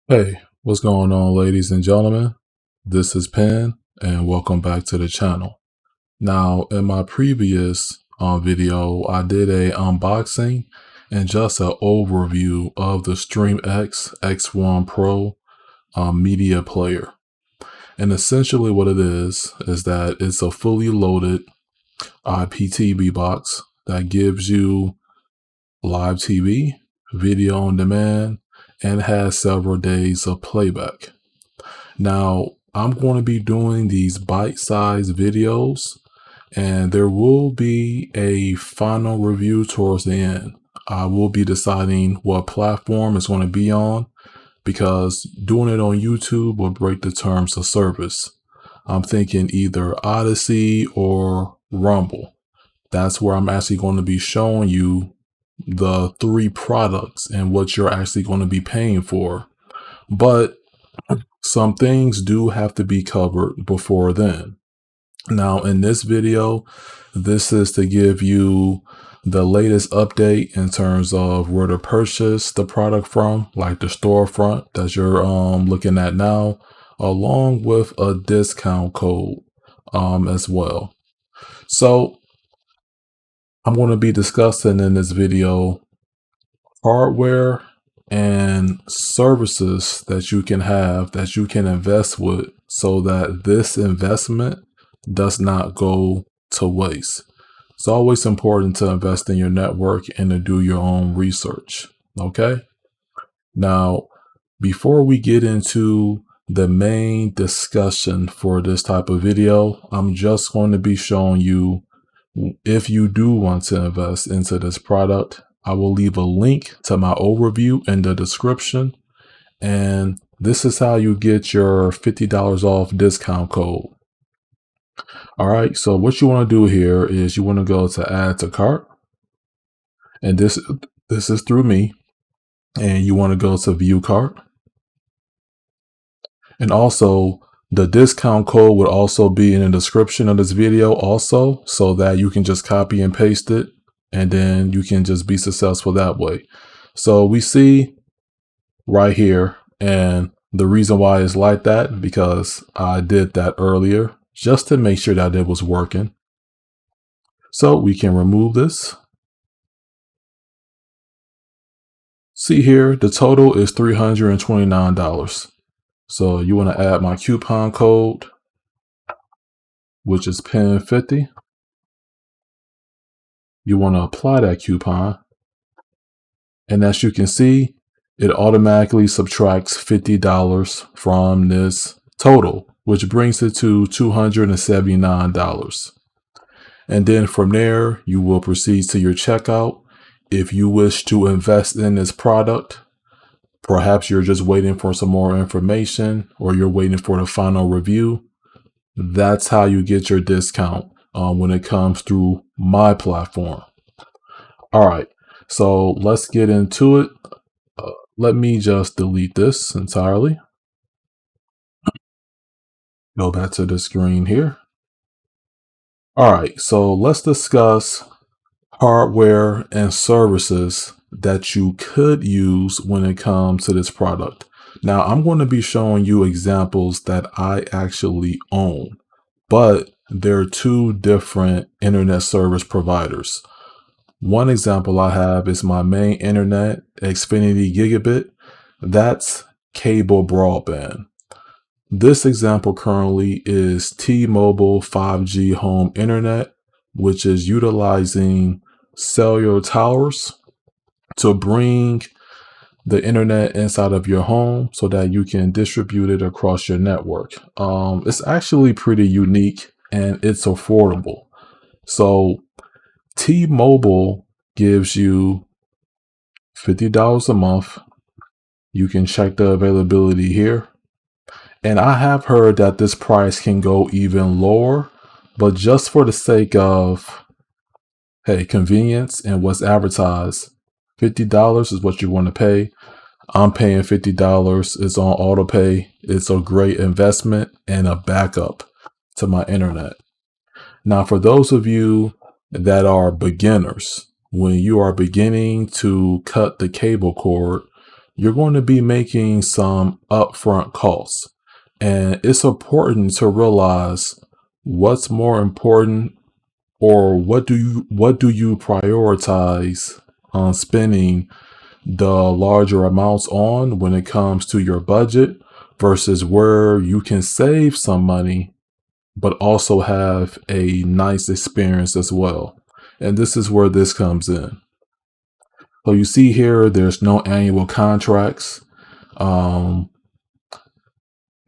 Hey, what's going on, ladies and gentlemen? This is Penn, and welcome back to the channel. Now, in my previous video, I did a unboxing and just an overview of the StreamX X1 Pro media player. And essentially what it is that it's a fully loaded IPTV box that gives you live TV, video on demand, and has several days of playback. Now, I'm going to be doing these bite-sized videos, and there will be a final review towards the end. I will be deciding what platform it's going to be on because doing it on YouTube will break the terms of service. I'm thinking either Odyssey or Rumble. That's where I'm actually going to be showing you the three products and what you're actually going to be paying for. But some things do have to be covered before then. Now, in this video, this is to give you the latest update in terms of where to purchase the product from, like the storefront that you're looking at now, along with a discount code as well. So I'm going to be discussing in this video hardware and services that you can have that you can invest with so that this investment does not go to waste. It's always important to invest in your network and to do your own research. Okay. Now, before we get into the main discussion for this type of video, I'm just going to be showing you if you do want to invest into this product. I will leave a link to my overview in the description. And this is how you get your $50 off discount code. All right, so what you want to do here is you want to go to add to cart. And this is through me. And you want to go to view cart. And also the discount code would also be in the description of this video also, so that you can just copy and paste it. And then you can just be successful that way. So we see right here, and the reason why it's like that, because I did that earlier just to make sure that it was working. So we can remove this. See here, the total is $329. So you want to add my coupon code, which is PEN50. You want to apply that coupon. And as you can see, it automatically subtracts $50 from this total, which brings it to $279. And then from there, you will proceed to your checkout. If you wish to invest in this product, perhaps you're just waiting for some more information or you're waiting for the final review. That's how you get your discount when it comes through my platform. All right, so let's get into it. Let me just delete this entirely. Go back to the screen here. All right, so let's discuss hardware and services that you could use when it comes to this product. Now, I'm going to be showing you examples that I actually own, but there are two different internet service providers. One example I have is my main internet, Xfinity Gigabit. That's cable broadband. This example currently is T-Mobile 5G home internet, which is utilizing cellular towers to bring the internet inside of your home so that you can distribute it across your network. It's actually pretty unique and it's affordable. So T-Mobile gives you $50 a month. You can check the availability here. And I have heard that this price can go even lower, but just for the sake of, hey, convenience and what's advertised, $50 is what you want to pay. I'm paying $50. It's on auto pay. It's a great investment and a backup to my internet. Now, for those of you that are beginners, when you are beginning to cut the cable cord, you're going to be making some upfront costs. And it's important to realize what's more important, or what do you prioritize on spending the larger amounts on when it comes to your budget, versus where you can save some money but also have a nice experience as well. And this is where this comes in. So you see here, there's no annual contracts. Um,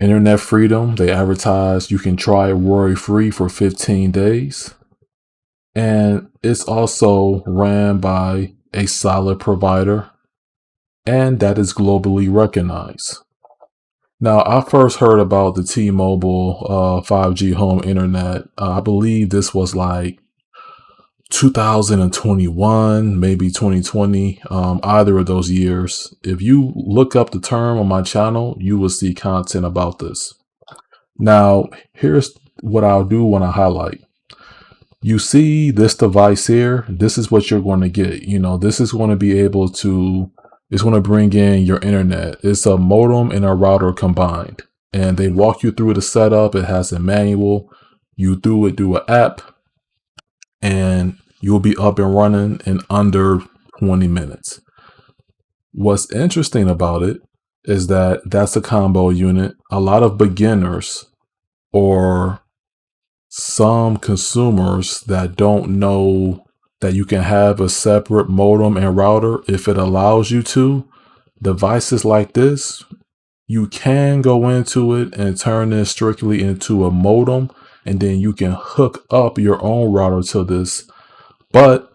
Internet freedom, they advertise you can try worry free for 15 days. And it's also ran by a solid provider, and that is globally recognized. Now, I first heard about the T-Mobile 5G home internet. I believe this was like 2021, maybe 2020, either of those years. If you look up the term on my channel, you will see content about this. Now, here's what I'll do when I highlight. You see this device here, this is what you're going to get. This is going to be able to, it's going to bring in your internet. It's a modem and a router combined. And they walk you through the setup. It has a manual. You do an app, and you'll be up and running in under 20 minutes. What's interesting about it is that that's a combo unit. A lot of beginners or some consumers that don't know that you can have a separate modem and router, if it allows you to, devices like this, you can go into it and turn this strictly into a modem, and then you can hook up your own router to this. But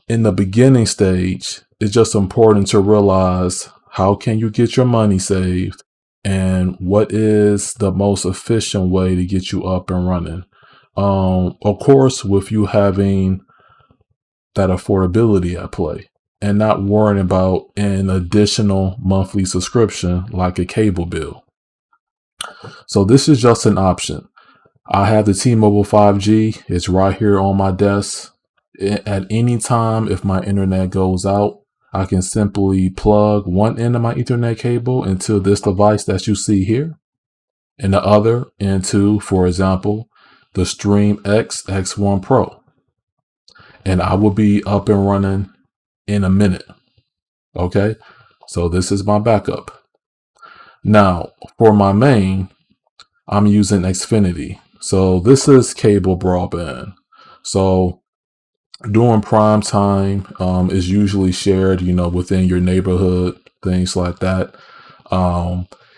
in the beginning stage, it's just important to realize how can you get your money saved and what is the most efficient way to get you up and running. Of course, with you having that affordability at play and not worrying about an additional monthly subscription like a cable bill. So this is just an option. I have the T-Mobile 5G. It's right here on my desk. At any time, if my internet goes out, I can simply plug one end of my Ethernet cable into this device that you see here, and the other into, for example, the StreamX X1 Pro. And I will be up and running in a minute. Okay, so this is my backup. Now, for my main, I'm using Xfinity. So this is cable broadband. So during prime time, is usually shared, within your neighborhood, things like that.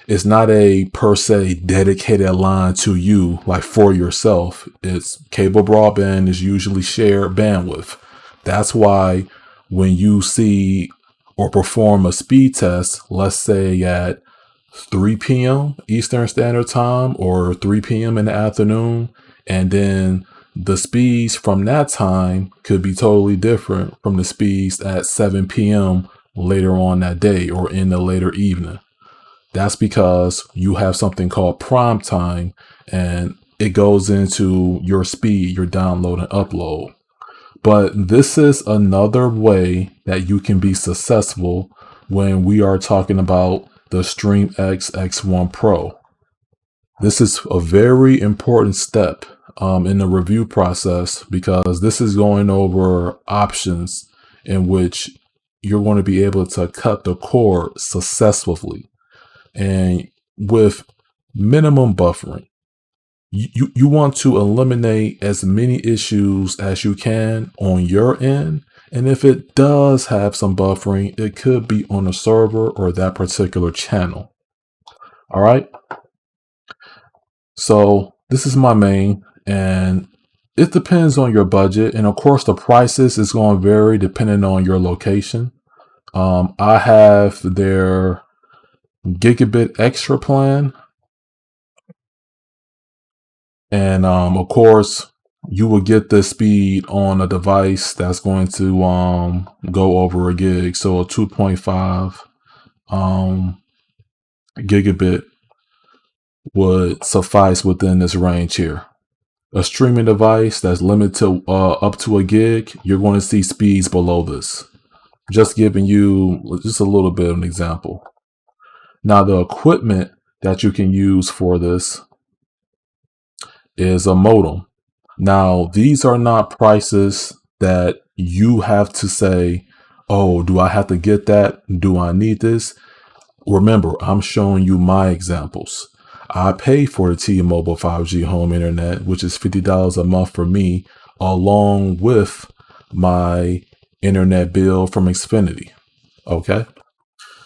It's not a per se dedicated line to you, like for yourself. It's cable broadband is usually shared bandwidth. That's why when you see or perform a speed test, let's say at 3 p.m. Eastern Standard Time or 3 p.m. in the afternoon, and then the speeds from that time could be totally different from the speeds at 7 p.m. later on that day or in the later evening. That's because you have something called prime time, and it goes into your speed, your download and upload. But this is another way that you can be successful when we are talking about the StreamX X1 Pro. This is a very important step in the review process, because this is going over options in which you're going to be able to cut the cord successfully and with minimum buffering. You want to eliminate as many issues as you can on your end. And if it does have some buffering, it could be on a server or that particular channel. All right. So this is my main, and it depends on your budget. And of course, the prices is going to vary depending on your location. I have their gigabit extra plan. And of course, you will get this speed on a device that's going to go over a gig. So a 2.5 gigabit would suffice within this range here. A streaming device that's limited to up to a gig, you're going to see speeds below this. Just giving you just a little bit of an example. Now, the equipment that you can use for this is a modem. Now, these are not prices that you have to say, oh, do I have to get that? Do I need this? Remember, I'm showing you my examples. I pay for the T-Mobile 5G home internet, which is $50 a month for me, along with my internet bill from Xfinity. Okay.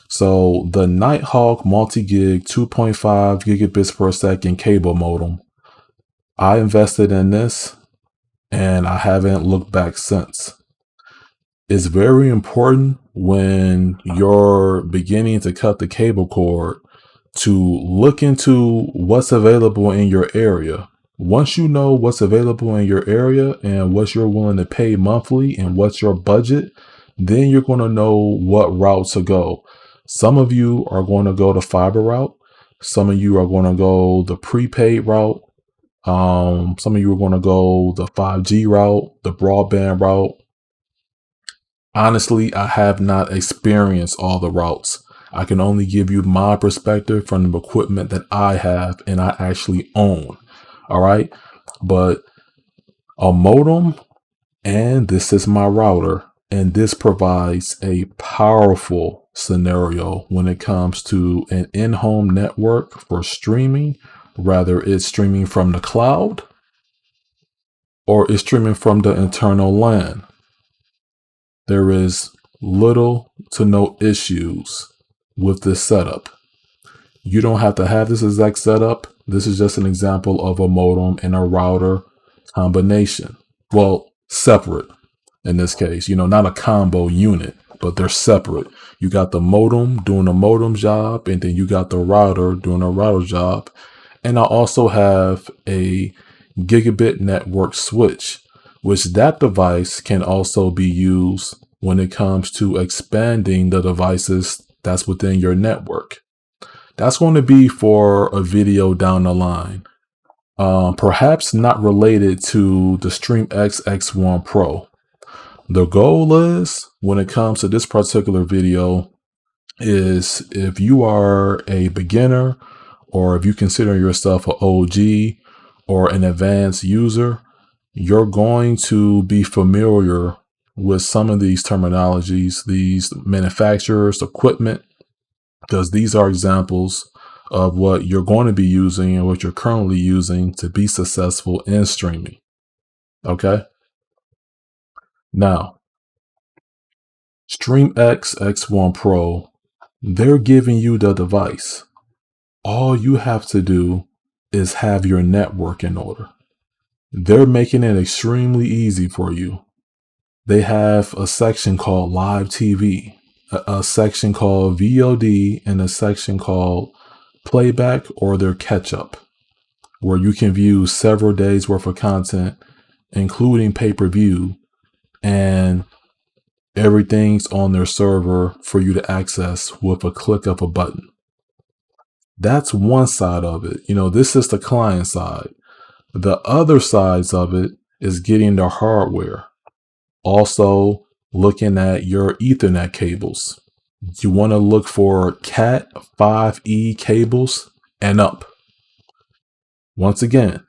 So the Nighthawk multi-gig 2.5 gigabits per second cable modem, I invested in this and I haven't looked back since. It's very important when you're beginning to cut the cable cord to look into what's available in your area. Once you know what's available in your area and what you're willing to pay monthly and what's your budget, then you're going to know what route to go. Some of you are going to go the fiber route. Some of you are going to go the prepaid route. Some of you are going to go the 5G route, the broadband route. Honestly, I have not experienced all the routes. I can only give you my perspective from the equipment that I have and I actually own. All right. But a modem, and this is my router, and this provides a powerful scenario when it comes to an in-home network for streaming, whether it's streaming from the cloud or it's streaming from the internal LAN. There is little to no issues with this setup. You don't have to have this exact setup. This is just an example of a modem and a router combination. Well, separate in this case, not a combo unit, but they're separate. You got the modem doing a modem job, and then you got the router doing a router job. And I also have a gigabit network switch, which that device can also be used when it comes to expanding the devices that's within your network. That's going to be for a video down the line. Perhaps not related to the StreamX X1 Pro. The goal is, when it comes to this particular video, is if you are a beginner or if you consider yourself an OG or an advanced user, you're going to be familiar with some of these terminologies, these manufacturers, equipment, because these are examples of what you're going to be using and what you're currently using to be successful in streaming. Okay. Now, StreamX X1 Pro, they're giving you the device. All you have to do is have your network in order. They're making it extremely easy for you. They have a section called Live TV, a section called VOD, and a section called Playback or their Catch-Up, where you can view several days worth of content, including pay-per-view, and everything's on their server for you to access with a click of a button. That's one side of it. This is the client side. The other sides of it is getting the hardware. Also, looking at your Ethernet cables. You want to look for Cat 5e cables and up. Once again,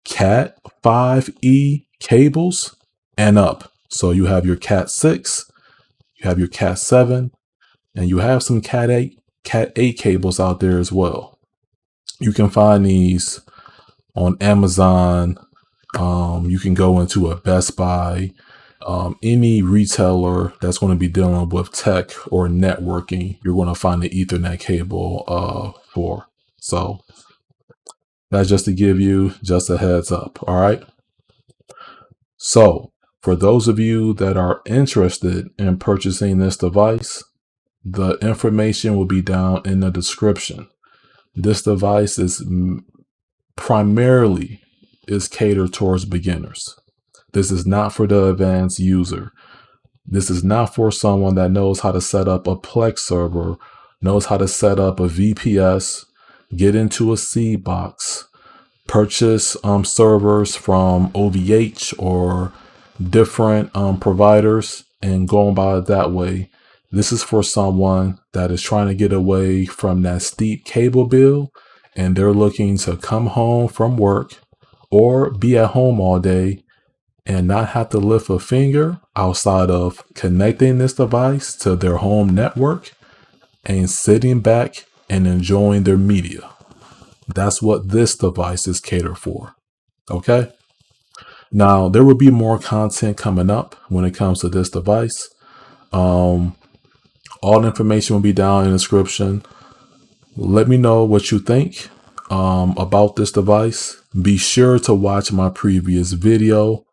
Cat 5e cables and up. So you have your Cat 6, you have your Cat 7, and you have some Cat 8 cables out there as well. You can find these on Amazon. You can go into a Best Buy. Any retailer that's going to be dealing with tech or networking, you're going to find the Ethernet cable for. So that's just to give you just a heads up. All right. So for those of you that are interested in purchasing this device, the information will be down in the description. This device is primarily catered towards beginners. This is not for the advanced user. This is not for someone that knows how to set up a Plex server, knows how to set up a VPS, get into a seed box, purchase servers from OVH or different providers and going about it that way. This is for someone that is trying to get away from that steep cable bill, and they're looking to come home from work or be at home all day and not have to lift a finger outside of connecting this device to their home network and sitting back and enjoying their media. That's what this device is catered for. Okay. Now, there will be more content coming up when it comes to this device. All the information will be down in the description. Let me know what you think about this device. Be sure to watch my previous video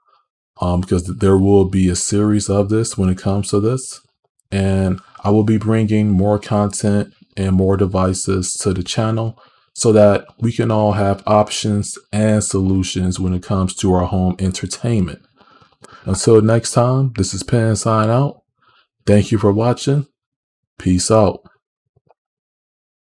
because there will be a series of this when it comes to this. And I will be bringing more content and more devices to the channel so that we can all have options and solutions when it comes to our home entertainment. Until next time, this is Pen sign out. Thank you for watching. Peace out.